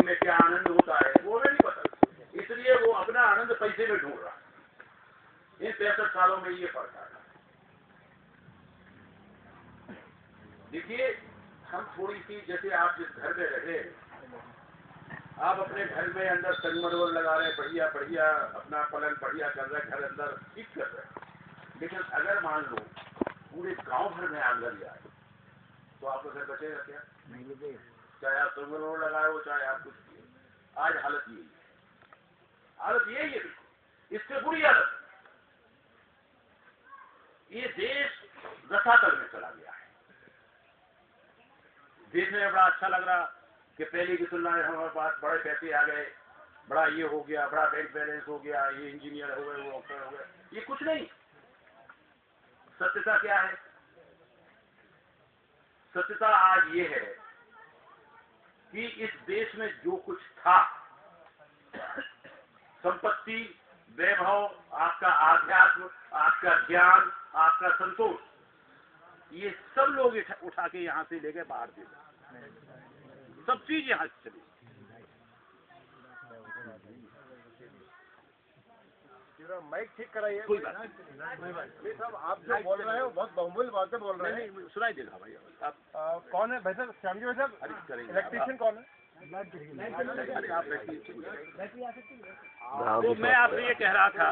जिंदगी में क्या आनंद होता है वो हमें नहीं पता, इसलिए वो अपना आनंद पैसे में ढूंढ रहा है। इन 65 सालों में ये फर्क आ रहा है। देखिए, हम थोड़ी सी, जैसे आप जिस घर में रहे, आप अपने घर में अंदर संगमरमर लगा रहे, बढ़िया बढ़िया अपना पलंग बढ़िया कर रहे, घर अंदर ठीक कर रहे, लेकिन अगर मान लो पूरे गांव भर में आग लग जाए तो आपका घर बचेगा क्या? नहीं बचेगा। चाहे आप संगमरमर लगाए हो, चाहे आप कुछ किए। आज हालत यही है, हालत यही है, इससे बुरी हालत। ये देश रसातल में चला गया है। देखने में बड़ा अच्छा लग रहा कि पहले की तुलना में हमारे पास बड़े पैसे आ गए, बड़ा ये हो गया, बड़ा बैंक बैलेंस हो गया, ये इंजीनियर हो गए, वो डॉक्टर हो गए। ये कुछ नहीं। सत्यता क्या है? सत्यता आज ये है कि इस देश में जो कुछ था, संपत्ति, वैभव, आपका आध्यात्म, आपका ज्ञान, आपका संतोष, ये सब लोग उठा के यहाँ से लेके बाहर दे दिया। सब चीज यहाँ से चली। माइक ठीक कराइए। कोई बात नहीं साहब, आप जो बोल रहे हैं वो बहुत बहुमूल्य बातें बोल रहे हैं। नहीं, सुनाई देगा भाई। आप कौन है भाई साहब? श्याम जी भाई साहब, इलेक्ट्रीशियन कौन है? तो मैं आपसे ये कह रहा था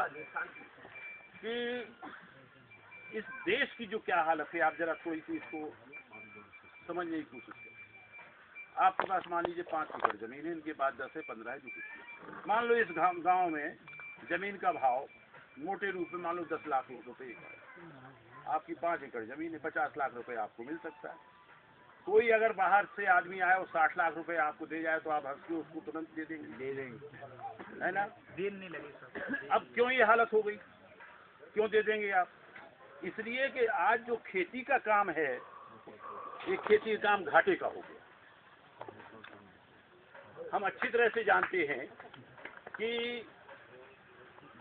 कि इस देश की जो क्या हालत है, आप जरा थोड़ी सी इसको समझने की कोशिश करें। आपके पास मान लीजिए 5 एकड़ जमीन है, इनके पास 10 से 15 है, जो कुछ। मान लो इस गांव में जमीन का भाव मोटे रूप में मान लो 10 लाख रुपए है। आपकी 5 एकड़ जमीन है, 50 लाख रुपए आपको मिल सकता है। कोई अगर बाहर से आदमी आए और 60 लाख रुपए आपको दे जाए तो आप हंस के उसको तुरंत दे देंगे, है ना? देर नहीं लगेगी। अब क्यों ये हालत हो गई? क्यों दे देंगे आप? इसलिए कि आज जो खेती का काम है, ये खेती का काम घाटे का हो गया। हम अच्छी तरह से जानते हैं कि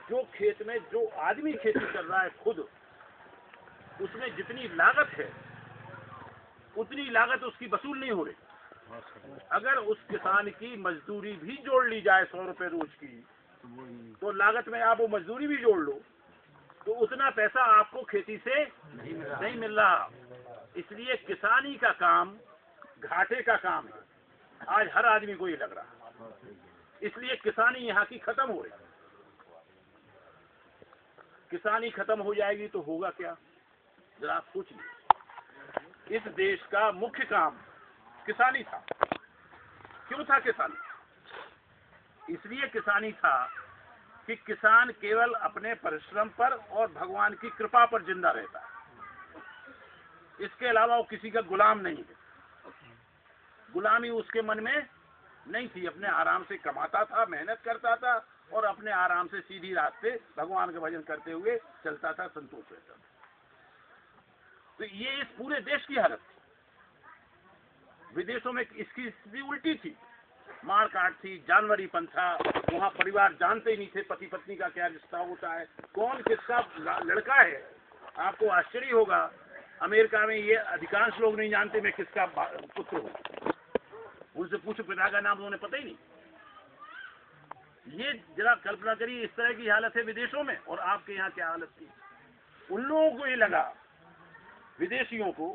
जो खेत में जो आदमी खेती कर रहा है खुद, उसमें जितनी लागत है उतनी लागत उसकी वसूल नहीं हो रही। अगर उस किसान की मजदूरी भी जोड़ ली जाए 100 रुपए रोज की, तो लागत में आप वो मजदूरी भी जोड़ लो तो उतना पैसा आपको खेती से नहीं मिल रहा। इसलिए किसानी का काम घाटे का काम है। आज हर आदमी को ये लग रहा, इसलिए किसानी यहाँ की खत्म हो रही। किसानी खत्म हो जाएगी तो होगा क्या? जरा आप सोचिए। इस देश का मुख्य काम किसानी था। क्यों था किसानी? इसलिए किसानी था कि किसान केवल अपने परिश्रम पर और भगवान की कृपा पर जिंदा रहता है। इसके अलावा वो किसी का गुलाम नहीं है। गुलामी उसके मन में नहीं थी। अपने आराम से कमाता था, मेहनत करता था और अपने आराम से सीधी रात पे भगवान का भजन करते हुए चलता था, संतोष रहता था। तो ये इस पूरे देश की हालत थी। विदेशों में इसकी स्थिति उल्टी थी। मार काट थी, जानवरीपन था। वहाँ परिवार जानते ही नहीं थे पति पत्नी का क्या रिश्ता होता है, कौन किसका लड़का है। आपको आश्चर्य होगा, अमेरिका में ये अधिकांश लोग नहीं जानते मैं किसका पुत्र हूँ। उनसे पूछो पिता का नाम, उन्हें पता ही नहीं। ये जरा कल्पना करिए, इस तरह की हालत है विदेशों में, और आपके यहाँ क्या हालत थी। उन लोगों को ये लगा, विदेशियों को,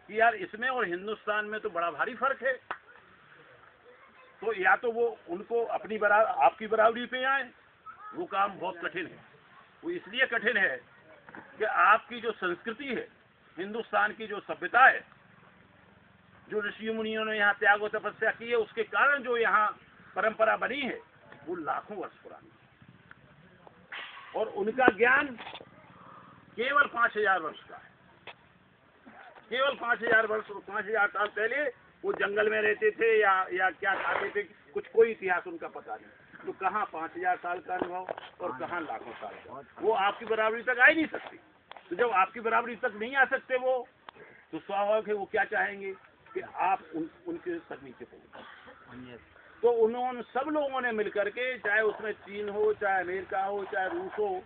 कि यार इसमें और हिंदुस्तान में तो बड़ा भारी फर्क है। तो या तो वो उनको अपनी आपकी बराबरी पे आए, वो काम बहुत कठिन है। वो इसलिए कठिन है कि आपकी जो संस्कृति है, हिंदुस्तान की जो सभ्यता है, जो ऋषि मुनियों ने यहाँ त्याग और तपस्या की है, उसके कारण जो यहाँ परंपरा बनी है वो लाखों वर्ष पुरानी है। और उनका ज्ञान केवल 5000 वर्ष का है। केवल 5000 वर्ष, 5000 साल पहले वो जंगल में रहते थे या क्या खाते थे, कुछ कोई इतिहास उनका पता नहीं। तो कहाँ 5000 साल का अनुभव और कहाँ लाखों साल का। वो आपकी बराबरी तक आ ही नहीं सकती। तो जब आपकी बराबरी तक नहीं आ सकते वो, तो स्वाभाविक है वो क्या चाहेंगे कि आप उनके तक नीचे पहुंचे। तो उन्होंने सब लोगों ने मिलकर के, चाहे उसमें चीन हो, चाहे अमेरिका हो, चाहे रूस हो,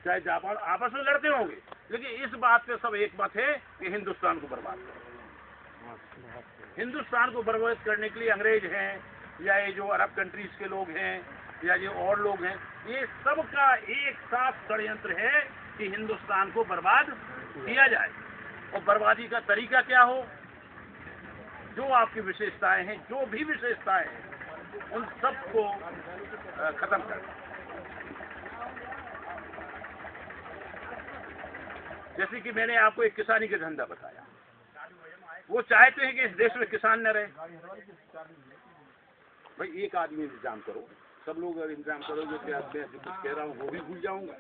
चाहे जापान, आपस में लड़ते होंगे, लेकिन इस बात पे सब एक मत है कि हिंदुस्तान को बर्बाद करो। हिंदुस्तान को बर्बाद करने के लिए अंग्रेज हैं, या ये जो अरब कंट्रीज के लोग हैं या जो और लोग हैं, ये सबका एक साथ षड्यंत्र है कि हिंदुस्तान को बर्बाद किया जाए। और बर्बादी का तरीका क्या हो, जो आपकी विशेषताएं हैं, जो भी विशेषताएं हैं, उन सबको खत्म कर। जैसे कि मैंने आपको एक किसानी का धंधा बताया, वो चाहते हैं कि इस देश में किसान न रहे। भाई एक आदमी इंतजाम करो, सब लोग अगर इंतजाम करोगे तो मैं जो कुछ कह रहा हूँ वो भी भूल जाऊंगा,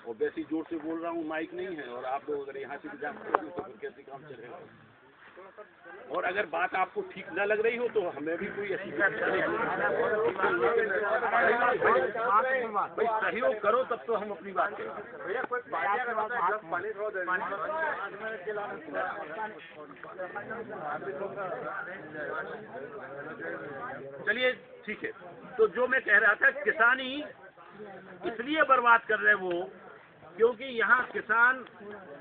और वैसे जोर से बोल रहा हूँ, माइक नहीं है, और आप लोग अगर यहाँ से इंतजाम करोगे तो फिर कैसे काम चलेगा। और अगर बात आपको ठीक न लग रही हो तो हमें भी कोई ऐसी भाई सहयोग करो, तब तो हम अपनी बात करें। चलिए ठीक है, तो जो मैं कह रहा था, किसानी इसलिए बर्बाद कर रहे वो क्योंकि यहाँ किसान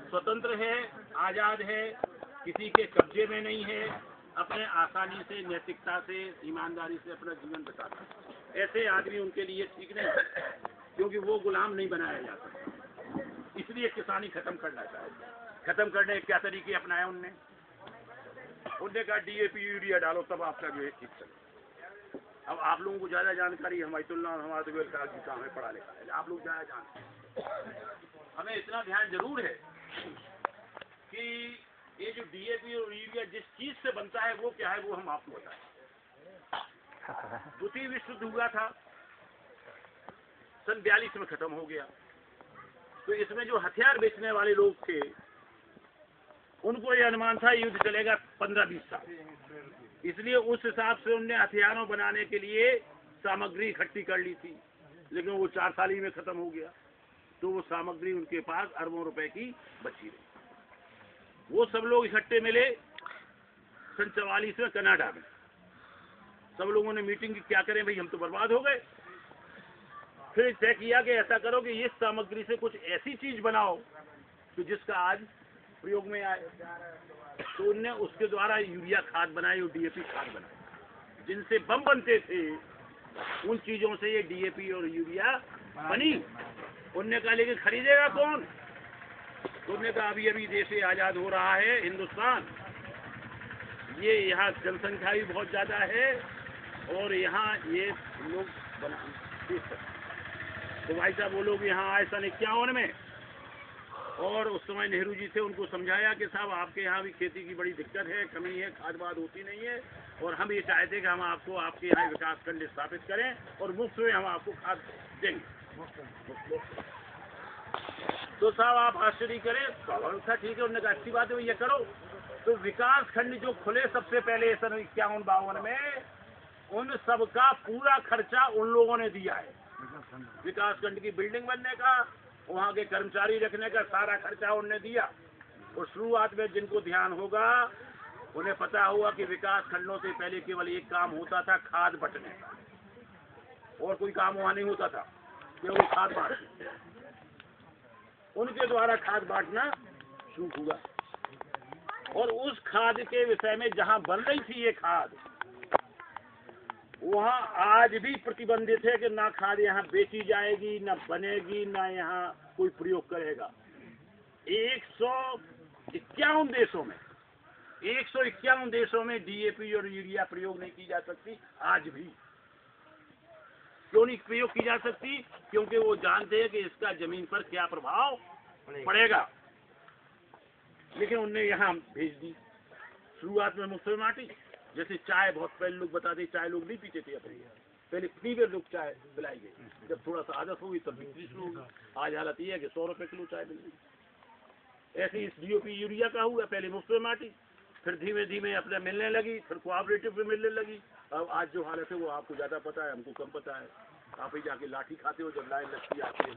स्वतंत्र है, आजाद है, किसी के कब्जे में नहीं है, अपने आसानी से, नैतिकता से, ईमानदारी से अपना जीवन बिताता है। ऐसे आदमी उनके लिए ठीक नहीं है, क्योंकि वो गुलाम नहीं बनाया जा सकता। इसलिए किसानी खत्म करना चाहिए। खत्म करने के क्या तरीके अपनाए उनने कहा DAP यूरिया डालो तब आपका जो है ठीक चले। अब आप लोगों को ज्यादा जानकारी, हमारा तो वेलकार की काम है, पढ़ा लिखा है, आप लोग ज्यादा जानते। हमें इतना ध्यान जरूर है कि ये जो DAP और यूरिया जिस चीज से बनता है वो क्या है, वो हम आपको बताएं। द्वितीय विश्व युद्ध हुआ था, सन 42 में खत्म हो गया। तो इसमें जो हथियार बेचने वाले लोग थे, उनको ये अनुमान था युद्ध चलेगा 15-20 साल, इसलिए उस हिसाब से उनने हथियारों बनाने के लिए सामग्री इकट्ठी कर ली थी। लेकिन वो 4 साल ही में खत्म हो गया। तो वो सामग्री उनके पास अरबों रुपए की बची रही। वो सब लोग इकट्ठे मिले सन 44 में कनाडा में। सब लोगों ने मीटिंग की, क्या करें भाई, हम तो बर्बाद हो गए। फिर तय किया कि ऐसा करो कि इस सामग्री से कुछ ऐसी चीज बनाओ कि जिसका आज प्रयोग में आए। तो उनने उसके द्वारा यूरिया खाद बनाई और DAP खाद बनाई। जिनसे बम बनते थे उन चीजों से ये DAP और यूरिया बनी। उनने कहा लेकिन खरीदेगा कौन? तो उन्होंने कहा अभी अभी देश आजाद हो रहा है हिंदुस्तान, ये यहाँ जनसंख्या भी बहुत ज्यादा है और यहाँ ये लोग बेच सकते। तो भाई साहब वो लोग यहाँ आए सन 51 में, और उस समय नेहरू जी थे, उनको समझाया कि साहब आपके यहाँ भी खेती की बड़ी दिक्कत है, कमी है, खाद वाद होती नहीं है, और हम ये चाहते कि हम आपको आपके यहाँ विकास खंड स्थापित करें और मुफ्त में हम आपको खाद देंगे। तो साहब आप आश्चर्य करें, था ठीक है। उन्होंने कहा अच्छी बात है ये करो। तो विकास खंड जो खुले सबसे पहले सन 51-52 में, उन सबका पूरा खर्चा उन लोगों ने दिया है। विकास खंड की बिल्डिंग बनने का, वहाँ के कर्मचारी रखने का सारा खर्चा उन्होंने दिया। और शुरुआत में जिनको ध्यान होगा उन्हें पता होगा कि विकास खंडों से पहले केवल एक काम होता था, खाद बंटने का, और कोई काम वहाँ नहीं होता था, केवल खाद बांटने। उनके द्वारा खाद बांटना शुरू हुआ, और उस खाद के विषय में जहाँ बन रही थी ये खाद, वहाँ आज भी प्रतिबंधित है कि ना खाद यहाँ बेची जाएगी, ना बनेगी, ना यहाँ कोई प्रयोग करेगा। 151 देशों में 151 देशों में DAP और यूरिया प्रयोग नहीं की जा सकती आज भी। क्यों नहीं प्रयोग की जा सकती? क्योंकि वो जानते हैं कि इसका जमीन पर क्या प्रभाव पड़ेगा। लेकिन उनने यहाँ भेज दी। शुरुआत में मुफ्त में बांटी। जैसे चाय, बहुत पहले लोग बताते चाय लोग नहीं पीते थे अपने, पहले फ्री में लोग चाय पिलाई गई। जब थोड़ा सा आदत होगी तब बिक्री शुरू होगी। आज हालत ये है कि 100 रुपए किलो चाय मिल रही। ऐसे इस DAP यूरिया का हुआ, पहले मुफ्त में बांटी, फिर धीमे धीमे अपने मिलने लगी, फिर कोऑपरेटिव में मिलने लगी। अब आज जो हालत है वो आपको ज्यादा पता है, हमको कम पता है। आप ही जाके लाठी खाते हो, जब लाइन लगती आती है,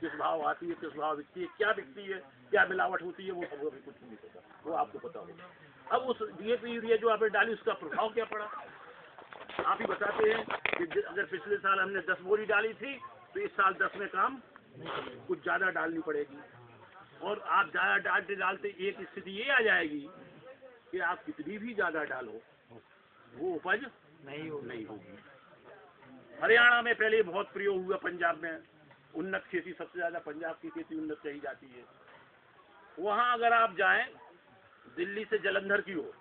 किस भाव आती है, किस भाव बिकती है, क्या बिकती है, क्या मिलावट होती है, वो सब अभी कुछ नहीं पता, वो आपको पता होगा। अब उस DAP यूरिया जो आपने डाली उसका प्रभाव क्या पड़ा, आप ही बताते हैं कि अगर पिछले साल हमने 10 बोरी डाली थी तो इस साल 10 में काम कुछ ज्यादा डालनी पड़ेगी। और आप ज्यादा डालते डालते एक स्थिति ये आ जाएगी कि आप कितनी भी ज्यादा डालो वो उपज नहीं होगी। हरियाणा में पहले बहुत प्रयोग हुआ, पंजाब में उन्नत खेती सबसे ज्यादा, पंजाब की खेती उन्नत कही जाती है। वहाँ अगर आप जाएं दिल्ली से जलंधर की ओर,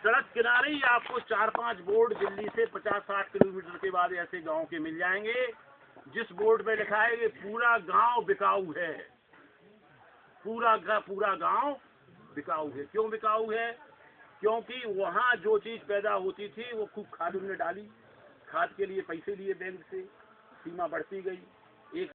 सड़क किनारे ही आपको 4-5 बोर्ड दिल्ली से 50-60 किलोमीटर के बाद ऐसे गांव के मिल जाएंगे जिस बोर्ड पे लिखा है कि पूरा गांव बिकाऊ है, पूरा गांव बिकाऊ है। क्यों बिकाऊ है? क्योंकि वहाँ जो चीज पैदा होती थी वो खूब खाद उन्होंने डाली, खाद के लिए पैसे लिए बैंक से, सीमा बढ़ती गई। एक